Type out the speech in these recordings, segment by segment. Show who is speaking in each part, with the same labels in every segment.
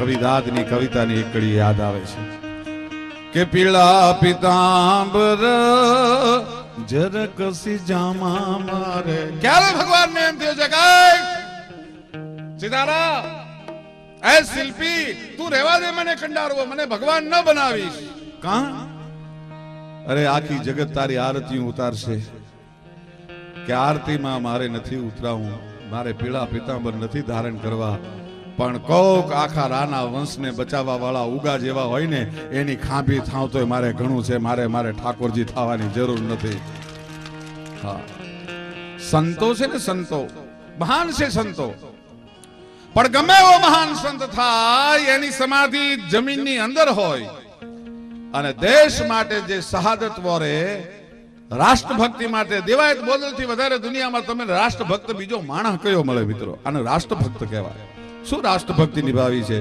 Speaker 1: કવિદાદની કવિતાની એક કડી યાદ આવે છે કે પીળા પિતાંબર જરકસી જામા મારે. ક્યારે ભગવાન ને એમ થયો છે કે સીતારા એ શિલ્પી તું રહેવા દે મને કંડારવો, મને ભગવાન ન બનાવીશ. કા અરે આખી જગત તારી આરતી ઉતારશે કે આરતીમાં મારે નથી ઉતરાવું, મારે પીળા પિતાંબર નથી ધારણ કરવા, પણ કોક આખા રાના વંશને બચાવવા વાળા ઉગા જેવા હોય ને એની ખાંભી થાવ તોય મારે ઘણું છે, મારે ઠાકોરજી થવાની જરૂર નથી. હા સંતો છે ને, સંતો મહાન છે સંતો, પણ ગમે એવો મહાન સંત થાય એની સમાધિ જમીનની અંદર હોય અને દેશ માટે જે શહાદત વોરે, રાષ્ટ્રભક્તિ માટે દેવાયત બોલથી વધારે દુનિયામાં તમે રાષ્ટ્રભક્ત બીજો માણસ કયો મળે મિત્રો? આને રાષ્ટ્રભક્ત કહેવાય. શું રાષ્ટ્રભક્તિ નિભાવી છે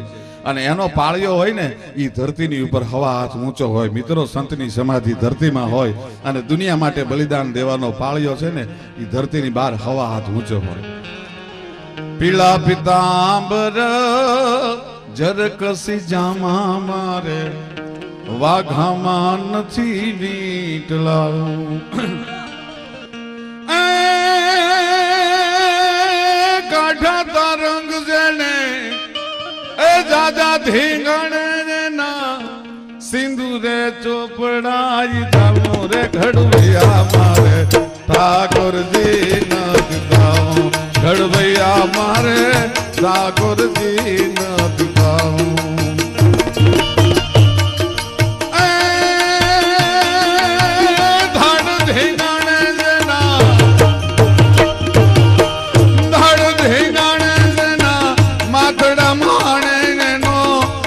Speaker 1: અને એનો પાળ્યો હોય ને એ ધરતીની ઉપર હવા હાથ ઊંચો હોય મિત્રો. સંતની સમાધિ ધરતીમાં હોય અને દુનિયા માટે બલિદાન દેવાનો પાળ્યો છે ને એ ધરતીની બહાર હવા હાથ ઊંચો હોય. પીળા પિતાંબર જરકસી જામા મારે, વાઘામાં નથી વીટલા. કાઢા તારંગ જેને એ દાદા ધીંગણે ના સિંદૂરે ચોપડાઈ જામો રે ઘડવૈયા મારે ઠાકોરજી નથી ગાઉં, ઘડવૈયા મારે ઠાકોરજી નથી ગાઉં.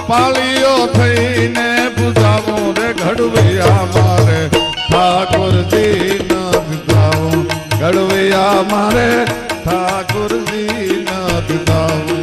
Speaker 1: પાળીઓ થઈને પૂજાવો રે ઘડવૈયા મારે ઠાકોરજી નથી ગાઉં, ઘડવૈયા મારે ઠાકોરજી નથી ગાઉં.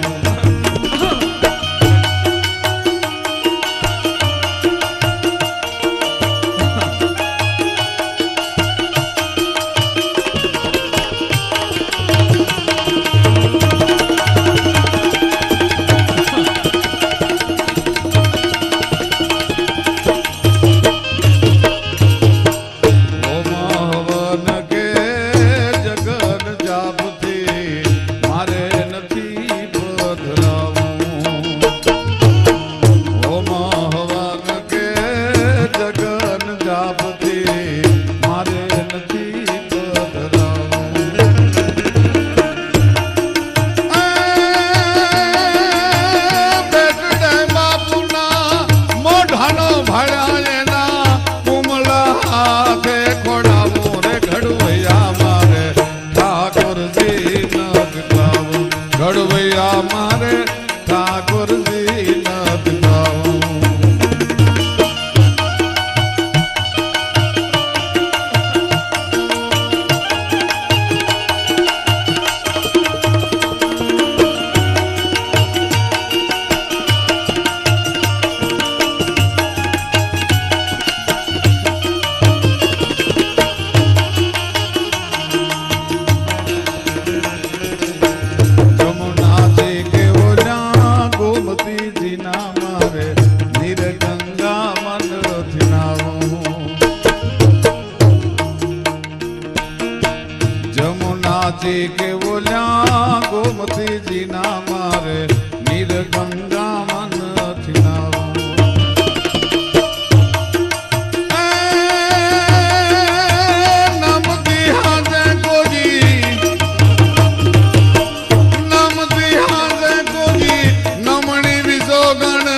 Speaker 1: ઘડવૈયા મારે ઠાકોરજી નથી ગાઉં. કે બોલ્યા ગોમતીજી ના મારે નીર ગંગા મનથી નાવું. નમતી હાજે કોજી, નમતી હાજે કોજી, નમણી વિજો ગણ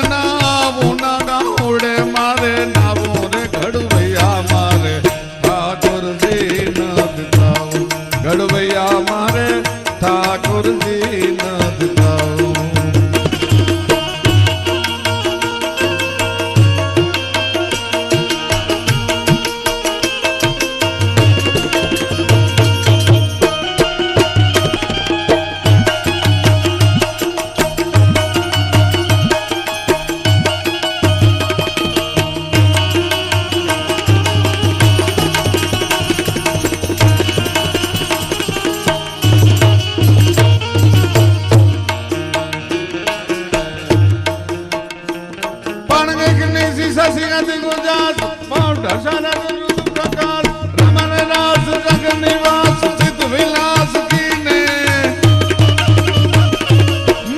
Speaker 1: दास पाँव ढसारन रुद्र प्रकाश रमन रास जग निवास चित विलास कीने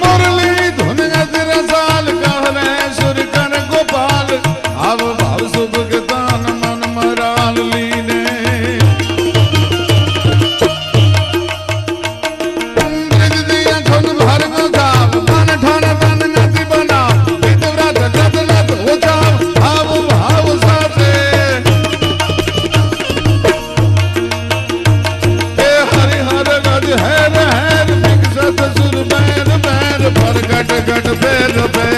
Speaker 1: मुरली धुन गज रसाल कहले सुर कर गोपाल आव भाव शुभ के तान मन मराल लीने ब्रज दिया खुद भर को गाव मन ठान तन नदी बना विद व्रत गद लत हो जाओ भाव भाव साथे हे हरि हर गज हैर हैर विकसत सुर बैर बैर पर गट गट बैर बैर